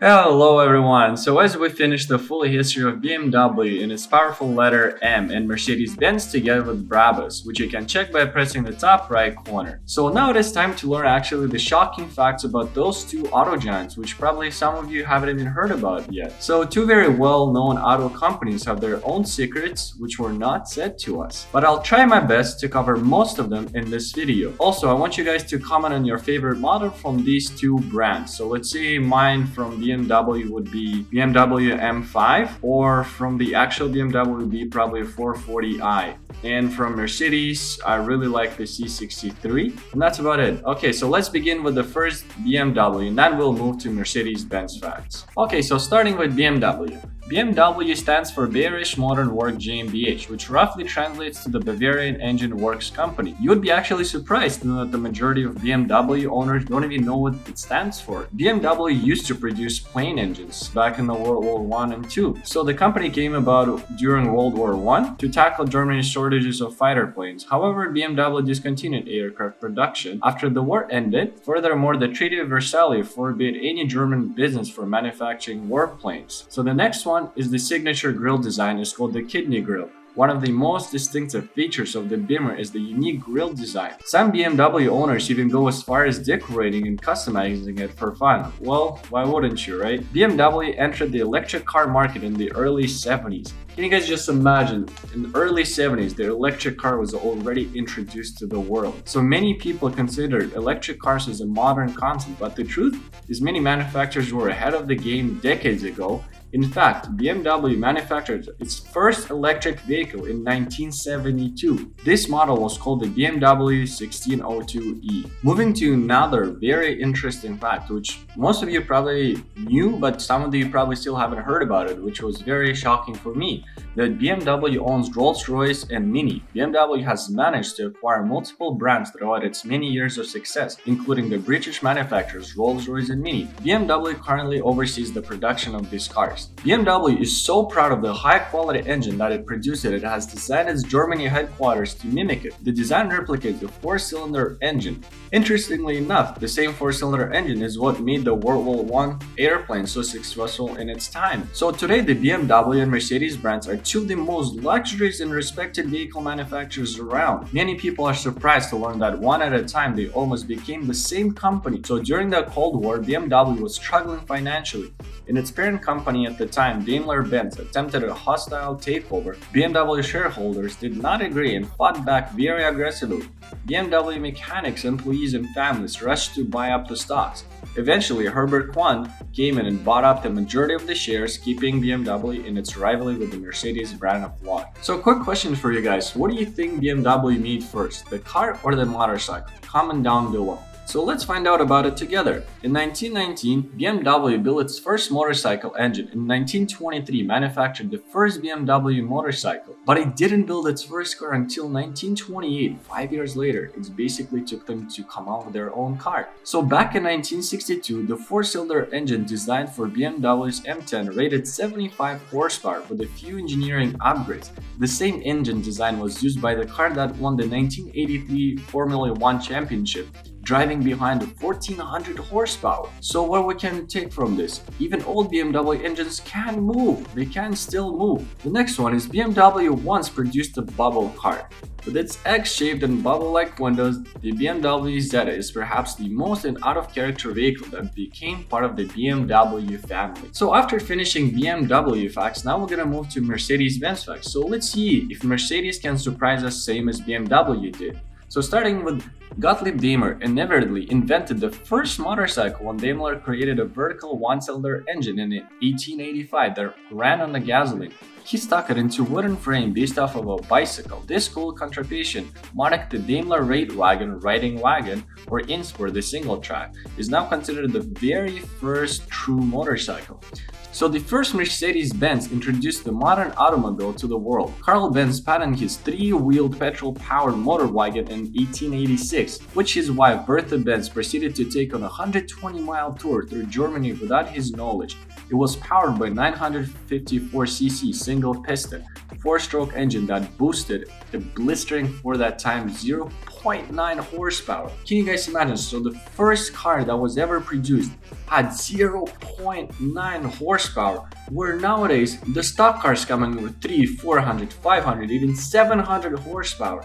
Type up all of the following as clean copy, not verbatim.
Hello everyone, so as we finish the full history of BMW in its powerful letter M and Mercedes-Benz together with Brabus, which you can check by pressing the top right corner. So now it is time to learn actually the shocking facts about those two auto giants, which probably some of you haven't even heard about yet. So two very well-known auto companies have their own secrets which were not said to us. But I'll try my best to cover most of them in this video. Also, I want you guys to comment on your favorite model from these two brands. So let's say mine from BMW would be BMW M5, or from the actual BMW would be probably a 440i. And from Mercedes, I really like the C63, and that's about it. Okay, so let's begin with the first BMW, and then we'll move to Mercedes-Benz facts. Okay, so starting with BMW. BMW stands for Bayerische Motorenwerke GmbH, which roughly translates to the Bavarian Engine Works Company. You would be actually surprised to know that the majority of BMW owners don't even know what it stands for. BMW used to produce plane engines back in the World War I and II. So the company came about during World War I to tackle Germany's shortages of fighter planes. However, BMW discontinued aircraft production after the war ended. Furthermore, the Treaty of Versailles forbade any German business for manufacturing warplanes. So the next one is the signature grille design is called the kidney grille. One of the most distinctive features of the Beamer is the unique grille design. Some BMW owners even go as far as decorating and customizing it for fun. Well, why wouldn't you, right? BMW entered the electric car market in the early 70s. Can you guys just imagine, in the early 70s, the electric car was already introduced to the world. So many people considered electric cars as a modern concept, but the truth is many manufacturers were ahead of the game decades ago. In fact, BMW manufactured its first electric vehicle in 1972. This model was called the BMW 1602E. Moving to another very interesting fact, which most of you probably knew, but some of you probably still haven't heard about it, which was very shocking for me, that BMW owns Rolls-Royce and Mini. BMW has managed to acquire multiple brands throughout its many years of success, including the British manufacturers Rolls-Royce and Mini. BMW currently oversees the production of these cars. BMW is so proud of the high-quality engine that it produced. It has designed its Germany headquarters to mimic it. The design replicates the four-cylinder engine. Interestingly enough, the same four-cylinder engine is what made the World War I airplane so successful in its time. So today, the BMW and Mercedes brands are two of the most luxurious and respected vehicle manufacturers around. Many people are surprised to learn that one at a time they almost became the same company. So during the Cold War, BMW was struggling financially. In its parent company at the time, Daimler-Benz, attempted a hostile takeover. BMW shareholders did not agree and fought back very aggressively. BMW mechanics, employees, and families rushed to buy up the stocks. Eventually, Herbert Quandt came in and bought up the majority of the shares, keeping BMW in its rivalry with the Mercedes brand of law. So, quick question for you guys. What do you think BMW made first, the car or the motorcycle? Comment down below. So let's find out about it together. In 1919, BMW built its first motorcycle engine. In 1923, manufactured the first BMW motorcycle. But it didn't build its first car until 1928. 5 years later, it basically took them to come out with their own car. So back in 1962, the four-cylinder engine designed for BMW's M10 rated 75 horsepower with a few engineering upgrades. The same engine design was used by the car that won the 1983 Formula One championship, driving behind the 1400 horsepower. So what we can take from this? Even old BMW engines can move. They can still move. The next one is BMW once produced a bubble car. With its egg-shaped and bubble-like windows, the BMW Zeta is perhaps the most out-of-character vehicle that became part of the BMW family. So after finishing BMW facts, now we're gonna move to Mercedes-Benz facts. So let's see if Mercedes can surprise us same as BMW did. So starting with Gottlieb Daimler inevitably invented the first motorcycle when Daimler created a vertical one-cylinder engine in 1885 that ran on the gasoline. He stuck it into a wooden frame based off of a bicycle. This cool contraption, marked the Daimler Radwagen riding wagon, or Insport, the single track, is now considered the very first true motorcycle. So the first Mercedes-Benz introduced the modern automobile to the world. Karl Benz patented his three-wheeled petrol-powered motor wagon in 1886, which is why Bertha Benz proceeded to take on a 120-mile tour through Germany without his knowledge. It was powered by 954cc single-piston, four-stroke engine that boosted a blistering for that time 0. 0.9 horsepower. Can you guys imagine? So the first car that was ever produced had 0.9 horsepower, where nowadays the stock cars coming with 300, 400, 500, even 700 horsepower.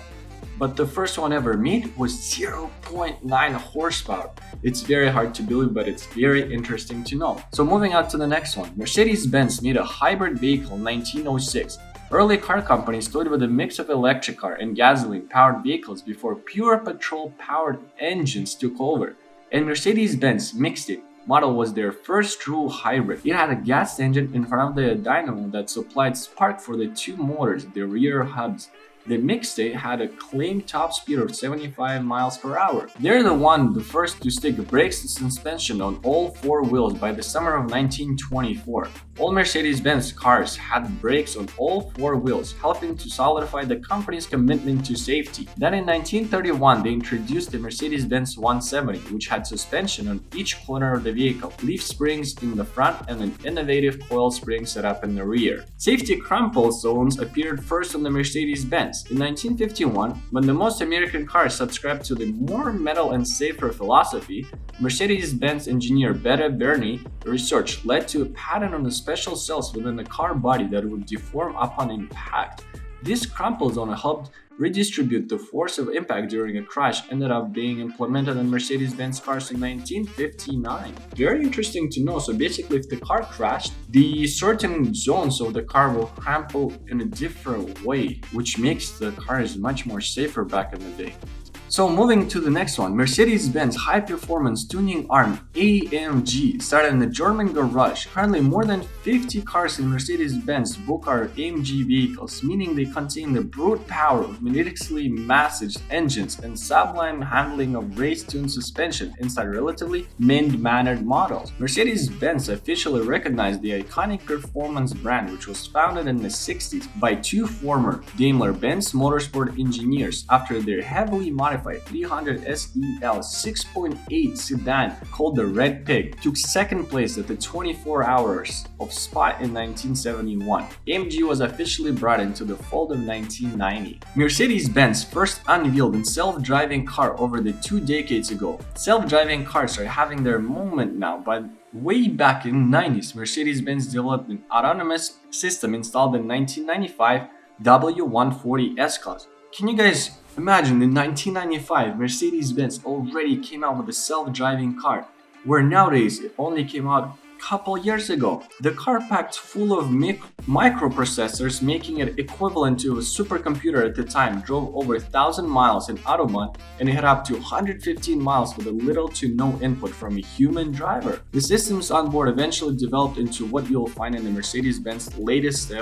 But the first one ever made was 0.9 horsepower. It's very hard to believe, but it's very interesting to know. So moving on to the next one, Mercedes-Benz made a hybrid vehicle in 1906. Early car companies toyed with a mix of electric car and gasoline-powered vehicles before pure petrol-powered engines took over. And Mercedes-Benz Mixtape model was their first true hybrid. It had a gas engine in front of the dynamo that supplied spark for the two motors, the rear hubs. The Mixtape had a claimed top speed of 75 miles per hour. They're the first to stick brakes and suspension on all four wheels by the summer of 1924. All Mercedes-Benz cars had brakes on all four wheels, helping to solidify the company's commitment to safety. Then in 1931, they introduced the Mercedes-Benz 170, which had suspension on each corner of the vehicle, leaf springs in the front, and an innovative coil spring setup in the rear. Safety crumple zones appeared first on the Mercedes-Benz. In 1951, when the most American cars subscribed to the more metal and safer philosophy, Mercedes-Benz engineer Beta Bernie research led to a pattern on the special cells within the car body that would deform upon impact. This crumple zone helped redistribute the force of impact during a crash, ended up being implemented in Mercedes-Benz cars in 1959. Very interesting to know. So basically, if the car crashed, the certain zones of the car will crumple in a different way, which makes the cars much more safer back in the day. So moving to the next one, Mercedes-Benz high-performance tuning arm AMG started in the German garage. Currently, more than 50 cars in Mercedes-Benz book are AMG vehicles, meaning they contain the brute power of magnetically massaged engines and sublime handling of race-tuned suspension inside relatively mild-mannered models. Mercedes-Benz officially recognized the iconic performance brand, which was founded in the 60s by two former Daimler-Benz motorsport engineers after their heavily modified 300 SEL 6.8 sedan called the Red Pig took second place at the 24 Hours of Spa in 1971. AMG was officially brought into the fold in 1990. Mercedes-Benz first unveiled a self-driving car over 2 decades ago. Self-driving cars are having their moment now, but way back in the 90s, Mercedes-Benz developed an autonomous system installed in 1995 W140 S-Class. Can you guys imagine in 1995, Mercedes-Benz already came out with a self-driving car, where nowadays it only came out a couple years ago. The car packed full of microprocessors, making it equivalent to a supercomputer at the time, drove over 1,000 miles in Autobahn, and it had up to 115 miles with a little to no input from a human driver. The systems on board eventually developed into what you'll find in the Mercedes-Benz latest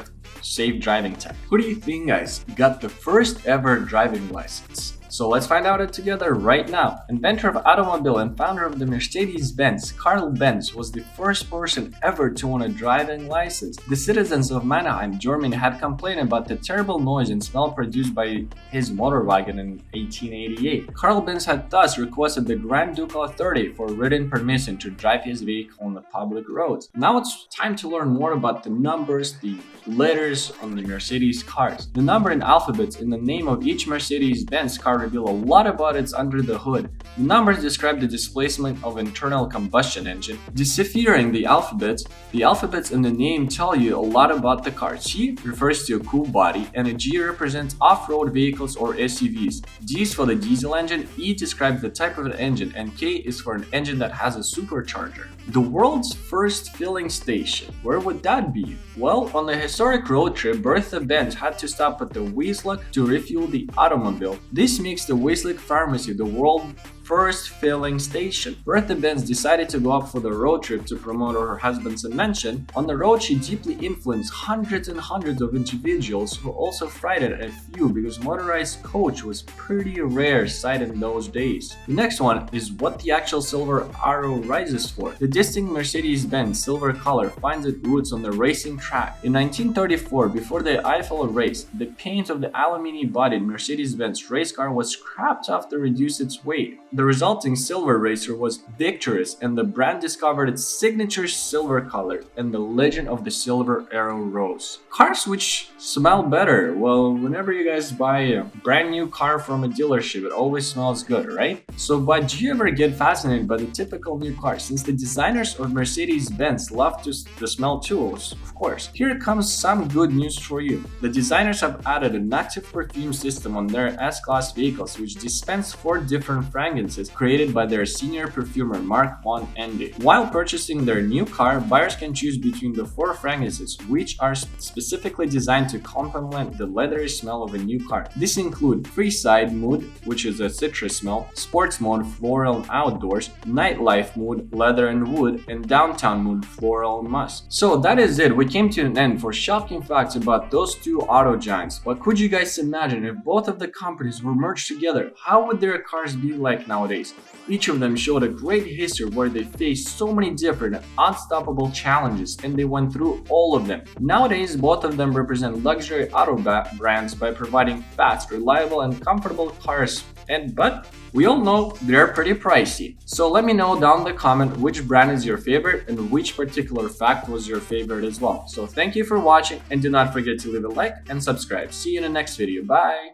safe driving tech. Who do you think, guys, got the first ever driving license? So let's find out it together right now. Inventor of automobile and founder of the Mercedes-Benz, Karl Benz was the first person ever to own a driving license. The citizens of Mannheim, Germany had complained about the terrible noise and smell produced by his motor wagon in 1888. Karl Benz had thus requested the Grand Ducal Authority for written permission to drive his vehicle on the public roads. Now it's time to learn more about the numbers, the letters on the Mercedes cars. The number and alphabets in the name of each Mercedes-Benz car reveal a lot about its under the hood. The numbers describe the displacement of internal combustion engine. Deciphering the alphabets in the name tell you a lot about the car. C refers to a cool body, and a G represents off-road vehicles or SUVs. D is for the diesel engine, E describes the type of the engine, and K is for an engine that has a supercharger. The world's first filling station, where would that be? Well, on the historic road trip, Bertha Benz had to stop at the Weisslich to refuel the automobile. This makes the Weisslich Pharmacy the world's first filling station. Bertha Benz decided to go up for the road trip to promote her husband's invention. On the road, she deeply influenced hundreds and hundreds of individuals who also frightened a few because motorized coach was pretty rare sight in those days. The next one is what the actual silver arrow rises for. The distinct Mercedes-Benz silver color finds its roots on the racing track. In 1934, before the Eiffel race, the paint of the aluminum-bodied Mercedes-Benz race car was scrapped off to reduce its weight. The resulting silver racer was victorious, and the brand discovered its signature silver color, and the legend of the silver arrow rose. Cars which smell better. Well, whenever you guys buy a brand new car from a dealership, it always smells good, right? So, but do you ever get fascinated by the typical new car, since the designers of Mercedes-Benz love to smell too, of course? Here comes some good news for you. The designers have added an active perfume system on their S-Class vehicles, which dispense 4 different fragrances created by their senior perfumer Mark von Ende. While purchasing their new car, buyers can choose between the 4 fragrances, which are specifically designed to complement the leathery smell of a new car. These include Freeside Mood, which is a citrus smell, Sports Mode, Floral and Outdoors, Nightlife Mood, Leather and Wood, and Downtown Mood, Floral and Musk. So that is it. We came to an end for shocking facts about those two auto giants. But could you guys imagine if both of the companies were merged together? How would their cars be like nowadays? Each of them showed a great history where they faced so many different and unstoppable challenges, and they went through all of them. Nowadays, both of them represent luxury auto brands by providing fast, reliable, and comfortable cars. But we all know they're pretty pricey. So let me know down in the comment which brand is your favorite and which particular fact was your favorite as well. So thank you for watching, and do not forget to leave a like and subscribe. See you in the next video. Bye!